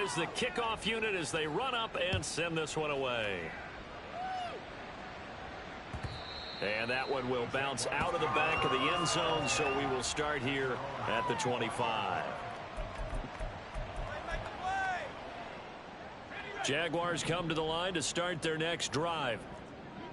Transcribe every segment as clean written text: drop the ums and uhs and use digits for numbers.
is the kickoff unit as they run up and send this one away. And that one will bounce out of the back of the end zone, so we will start here at the 25. Jaguars come to the line to start their next drive.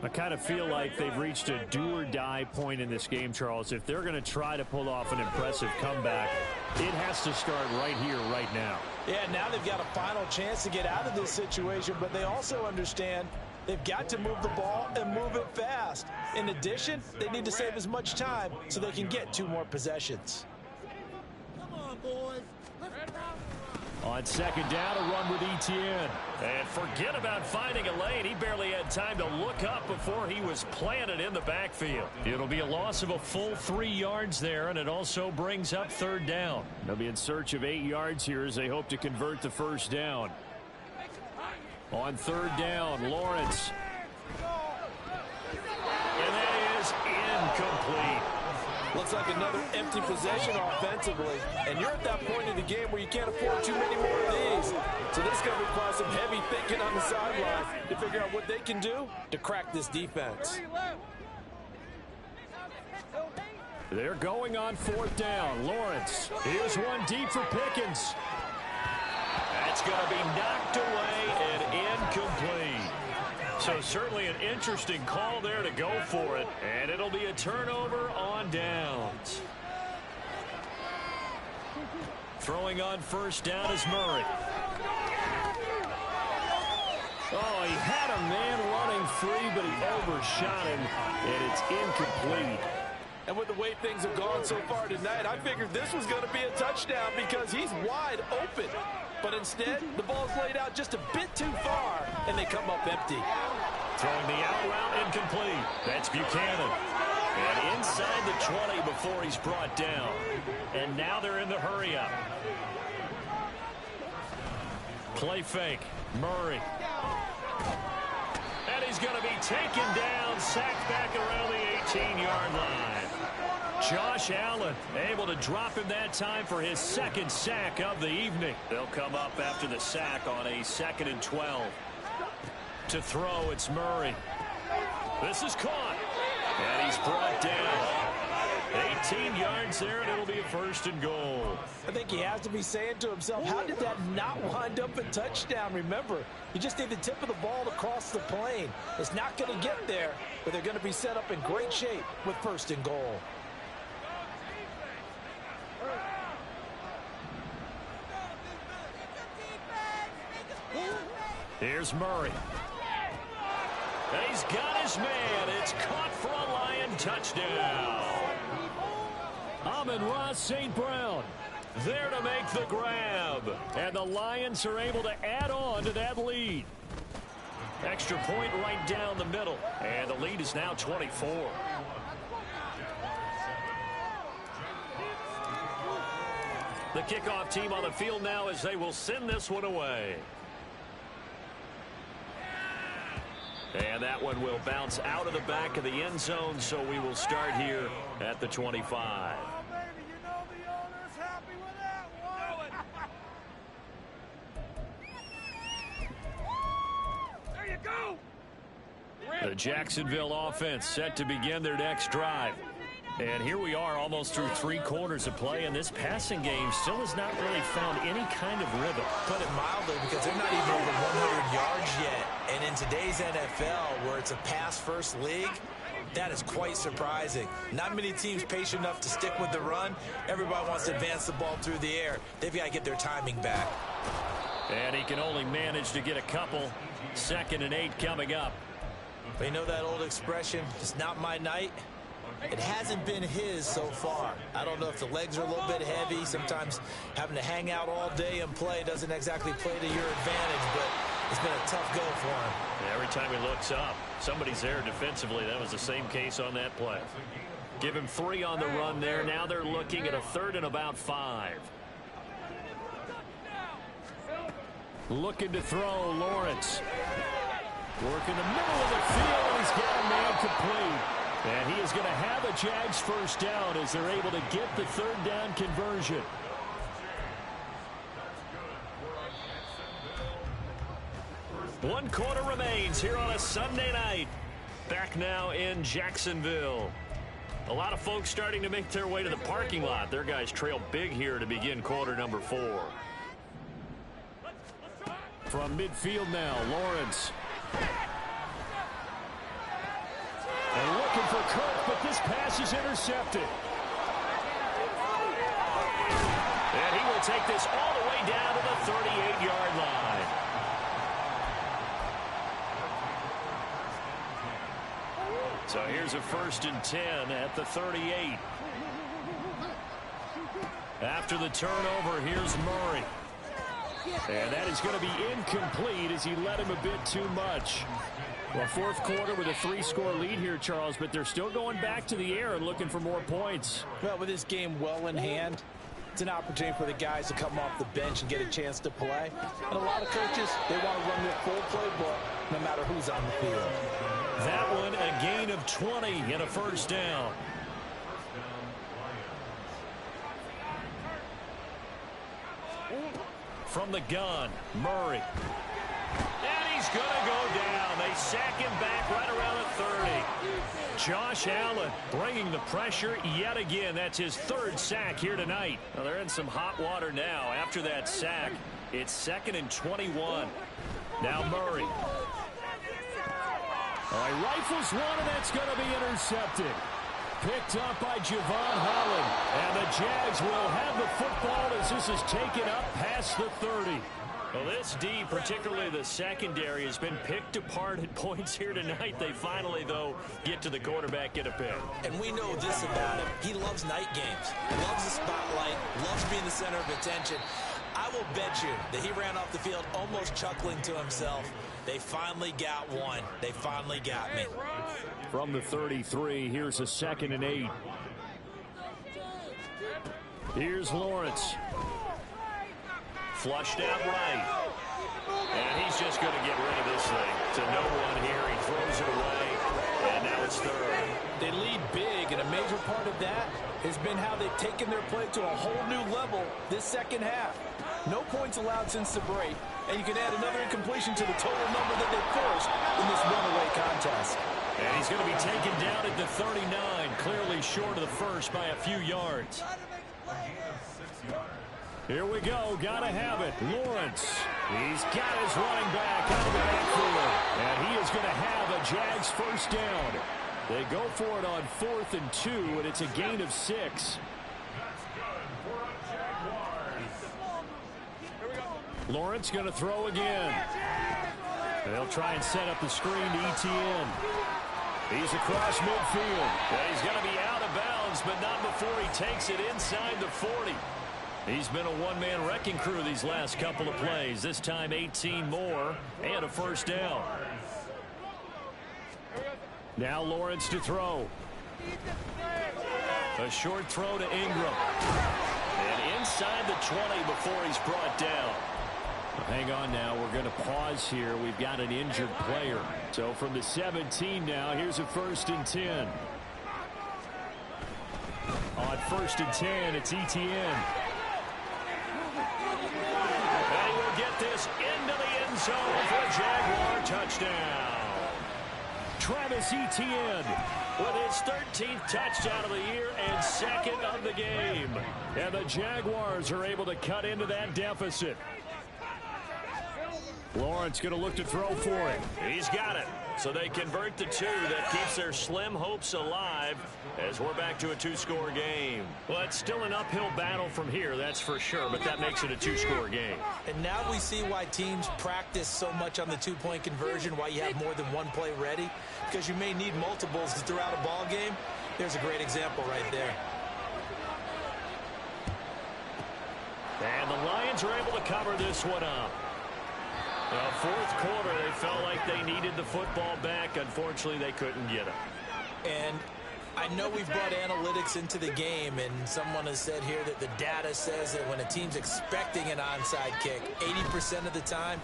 I kind of feel like they've reached a do-or-die point in this game, Charles. If they're going to try to pull off an impressive comeback, it has to start right here, right now. Yeah, now they've got a final chance to get out of this situation, but they also understand they've got to move the ball and move it fast. In addition, they need to save as much time so they can get 2 more possessions. Come on, boys. On second down, a run with Etienne. And forget about finding a lane. He barely had time to look up before he was planted in the backfield. It'll be a loss of a full 3 yards there, and it also brings up third down. They'll be in search of 8 yards here as they hope to convert the first down. On third down, Lawrence. And that is incomplete. Looks like another empty possession offensively. And you're at that point in the game where you can't afford too many more of these. So this is going to require some heavy thinking on the sideline to figure out what they can do to crack this defense. They're going on fourth down. Lawrence. Here's one deep for Pickens. That's going to be knocked away and incomplete. So certainly an interesting call there to go for it. And it'll be a turnover on downs. Throwing on first down is Murray. Oh, he had a man running free, but he overshot him, and it's incomplete. And with the way things have gone so far tonight, I figured this was going to be a touchdown because he's wide open. But instead, the ball's laid out just a bit too far, and they come up empty. Throwing the out route incomplete. That's Buchanan. And inside the 20 before he's brought down. And now they're in the hurry up. Play fake. Murray. And he's going to be taken down, sacked back around the 18-yard line. Josh Allen able to drop him that time for his second sack of the evening. They'll come up after the sack on a 2nd and 12. To throw, it's Murray. This is caught. And he's brought down. 18 yards there, and it'll be a 1st and goal. I think he has to be saying to himself, how did that not wind up a touchdown? Remember, you just need the tip of the ball to cross the plane. It's not going to get there, but they're going to be set up in great shape with 1st and goal. Here's Murray. He's got his man. It's caught for a Lion touchdown. Amon-Ra St. Brown there to make the grab. And the Lions are able to add on to that lead. Extra point right down the middle. And the lead is now 24. The kickoff team on the field now as they will send this one away. And that one will bounce out of the back of the end zone, so we will start here at the 25. There you go. The Jacksonville offense set to begin their next drive. And here we are almost through 3 quarters of play, and this passing game still has not really found any kind of rhythm. Put it mildly, because they're not even over 100 yards yet. And in today's NFL, where it's a pass-first league, that is quite surprising. Not many teams patient enough to stick with the run. Everybody wants to advance the ball through the air. They've got to get their timing back. And he can only manage to get a couple. 2nd and 8 coming up. But you know that old expression, it's not my night? It hasn't been his so far. I don't know if the legs are a little bit heavy. Sometimes having to hang out all day and play doesn't exactly play to your advantage, but it's been a tough go for him. Every time he looks up, somebody's there defensively. That was the same case on that play. Give him 3 on the run there. Now they're looking at a 3rd and about 5. Looking to throw, Lawrence. Working the middle of the field, and he's got a man complete. And he is going to have a Jags first down as they're able to get the 3rd down conversion. 1 quarter remains here on a Sunday night. Back now in Jacksonville. A lot of folks starting to make their way to the parking lot. Their guys trail big here to begin quarter number 4. From midfield now, Lawrence. And looking for Kirk, but this pass is intercepted. And he will take this all the way down to the 38-yard line. So here's a 1st and 10 at the 38. After the turnover, here's Murray. And that is going to be incomplete as he led him a bit too much. Well, 4th quarter with a 3-score lead here, Charles, but they're still going back to the air and looking for more points. Well, with this game well in hand, it's an opportunity for the guys to come off the bench and get a chance to play. And a lot of coaches, they want to run their full playbook no matter who's on the field. That one, a gain of 20 and a 1st down. From the gun, Murray. And he's going to go down. They sack him back right around the 30. Josh Allen bringing the pressure yet again. That's his 3rd sack here tonight. Well, they're in some hot water now. After that sack, it's 2nd and 21. Now Murray. He rifles one, and that's going to be intercepted. Picked up by Javon Holland. And the Jags will have the football as this is taken up past the 30. Well, this D, particularly the secondary, has been picked apart at points here tonight. They finally, though, get to the quarterback, get a pick. And we know this about him. He loves night games, loves the spotlight, loves being the center of attention. I will bet you that he ran off the field almost chuckling to himself. They finally got one. They finally got me. From the 33, here's a 2nd and 8. Here's Lawrence. Flushed out right. And he's just going to get rid of this thing. To no one here. He throws it away. And now it's 3rd. They lead big, and a major part of that has been how they've taken their play to a whole new level this 2nd half. No points allowed since the break, and you can add another incompletion to the total number that they forced in this runaway contest. And he's going to be taken down at the 39, clearly short of the 1st by a few yards. Here we go. Got to have it. Lawrence. He's got his running back out of the backfield. And he is going to have a Jags 1st down. They go for it on 4th and 2, and it's a gain of 6. Lawrence going to throw again. They'll try and set up the screen to ETN. He's across midfield. Yeah, he's going to be out of bounds, but not before he takes it inside the 40. He's been a one-man wrecking crew these last couple of plays. This time 18 more and a 1st down. Now Lawrence to throw. A short throw to Ingram. And inside the 20 before he's brought down. Hang on now. We're going to pause here. We've got an injured player. So from the 17 now, here's a 1st and 10. On 1st and 10, it's ETN. And he will get this into the end zone for a Jaguar touchdown. Travis Etienne with his 13th touchdown of the year and 2nd of the game. And the Jaguars are able to cut into that deficit. Lawrence going to look to throw for it. He's got it. So they convert the 2. That keeps their slim hopes alive as we're back to a 2-score game. Well, it's still an uphill battle from here, that's for sure, but that makes it a 2-score game. And now we see why teams practice so much on the 2-point conversion, why you have more than one play ready, because you may need multiples throughout a ball game. There's a great example right there. And the Lions are able to cover this one up. Well, 4th quarter, they felt like they needed the football back. Unfortunately, they couldn't get it. And I know we've brought analytics into the game, and someone has said here that the data says that when a team's expecting an onside kick, 80% of the time,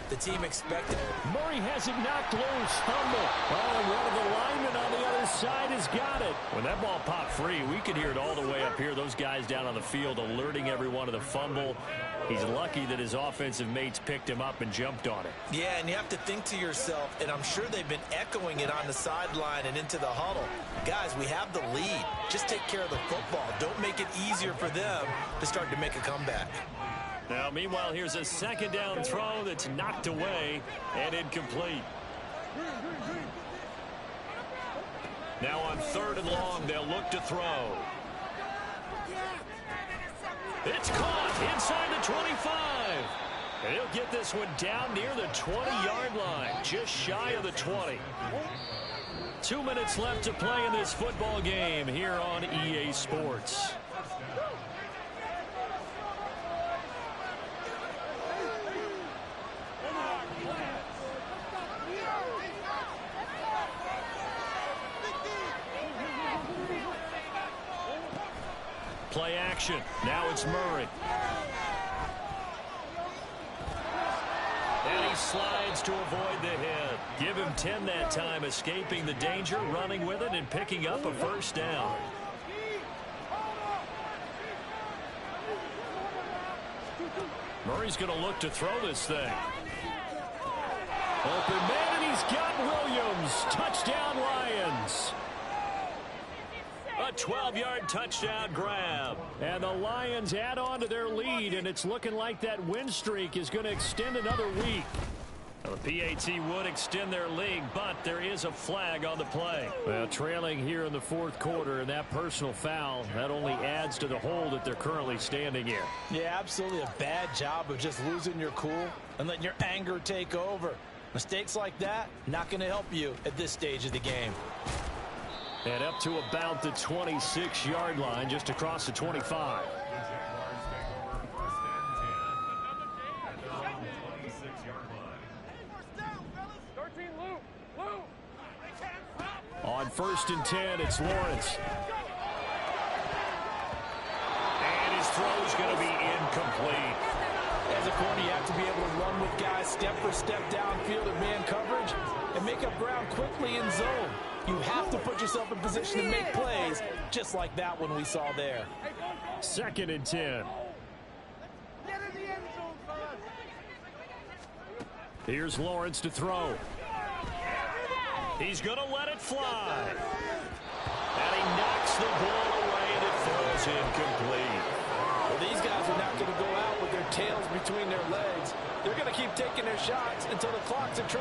The team expected. Murray has it knocked loose. Fumble. Oh, one of the linemen on the other side has got it. When that ball popped free, we could hear it all the way up here. Those guys down on the field alerting everyone of the fumble. He's lucky that his offensive mates picked him up and jumped on it. Yeah, and you have to think to yourself, and I'm sure they've been echoing it on the sideline and into the huddle. Guys, we have the lead. Just take care of the football. Don't make it easier for them to start to make a comeback. Now, meanwhile, here's a second down throw that's knocked away and incomplete. Now on 3rd and long, they'll look to throw. It's caught inside the 25. And he'll get this one down near the 20-yard line, just shy of the 20. 2 minutes left to play in this football game here on EA Sports. Play action. Now it's Murray. And he slides to avoid the hit. Give him 10 that time, escaping the danger, running with it, and picking up a first down. Murray's going to look to throw this thing. Open man, and he's got Williams. Touchdown, Lions. A 12-yard touchdown grab. And the Lions add on to their lead, and it's looking like that win streak is going to extend another week. Well, the PAT would extend their lead, but there is a flag on the play. Well, trailing here in the 4th quarter, and that personal foul, that only adds to the hole that they're currently standing in. Yeah, absolutely a bad job of just losing your cool and letting your anger take over. Mistakes like that, not going to help you at this stage of the game. And up to about the 26-yard line, just across the 25. On 1st and 10, it's Lawrence. And his throw is going to be incomplete. As a corner, you have to be able to run with guys step for step downfield in man coverage and make up ground quickly in zone. You have to put yourself in position to make plays, just like that one we saw there. 2nd and 10. Here's Lawrence to throw. He's going to let it fly. And he knocks the ball away, and it falls incomplete. Well, these guys are not going to go out with their tails between their legs. They're going to keep taking their shots until the clock's at 000.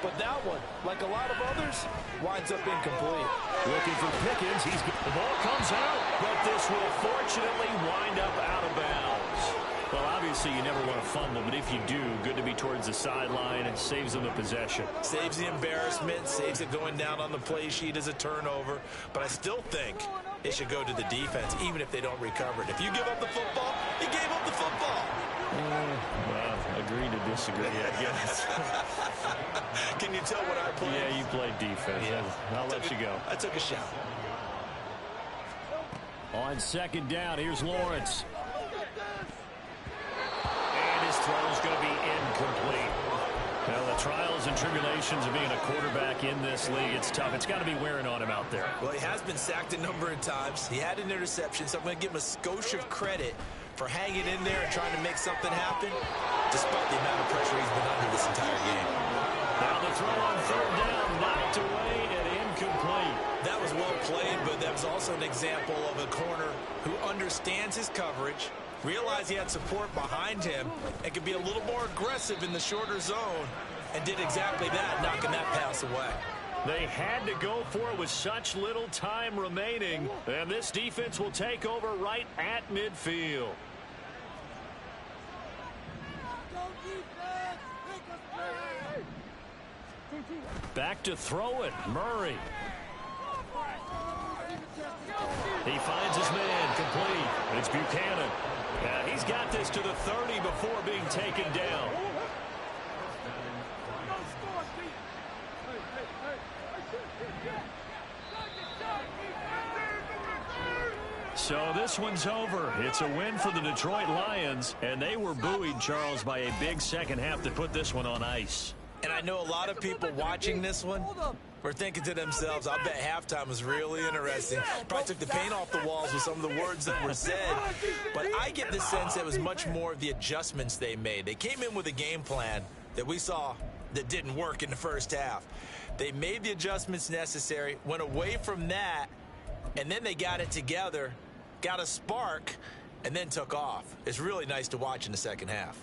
But that one, like a lot of others, winds up incomplete. Looking for Pickens. The ball comes out, but this will fortunately wind up out of bounds. Well, obviously, you never want to fumble, but if you do, good to be towards the sideline and saves them the possession. Saves the embarrassment, saves it going down on the play sheet as a turnover. But I still think it should go to the defense, even if they don't recover it. If you give up the football, you gave up the football. Well, agree to disagree, I guess. Can you tell what I played? Yeah, you played defense. Yeah. I'll let you go. I took a shot. On 2nd down, here's Lawrence. And his throw is going to be incomplete. Well, the trials and tribulations of being a quarterback in this league, it's tough. It's got to be wearing on him out there. Well, he has been sacked a number of times. He had an interception, so I'm going to give him a skosh of credit for hanging in there and trying to make something happen, despite the amount of pressure he's been under this entire game. Now the throw on 3rd down, knocked away and incomplete. That was well played, but that was also an example of a corner who understands his coverage, realized he had support behind him, and could be a little more aggressive in the shorter zone, and did exactly that, knocking that pass away. They had to go for it with such little time remaining, and this defense will take over right at midfield. Back to throw it, Murray. He finds his man, complete. It's Buchanan. He's got this to the 30 before being taken down. So this one's over. It's a win for the Detroit Lions, and they were buoyed, Charles, by a big second half that put this one on ice. And I know a lot of people watching this one were thinking to themselves, I bet halftime was really interesting. Probably took the paint off the walls with some of the words that were said. But I get the sense it was much more of the adjustments they made. They came in with a game plan that we saw that didn't work in the first half. They made the adjustments necessary, went away from that, and then they got it together, got a spark, and then took off. It's really nice to watch in the second half.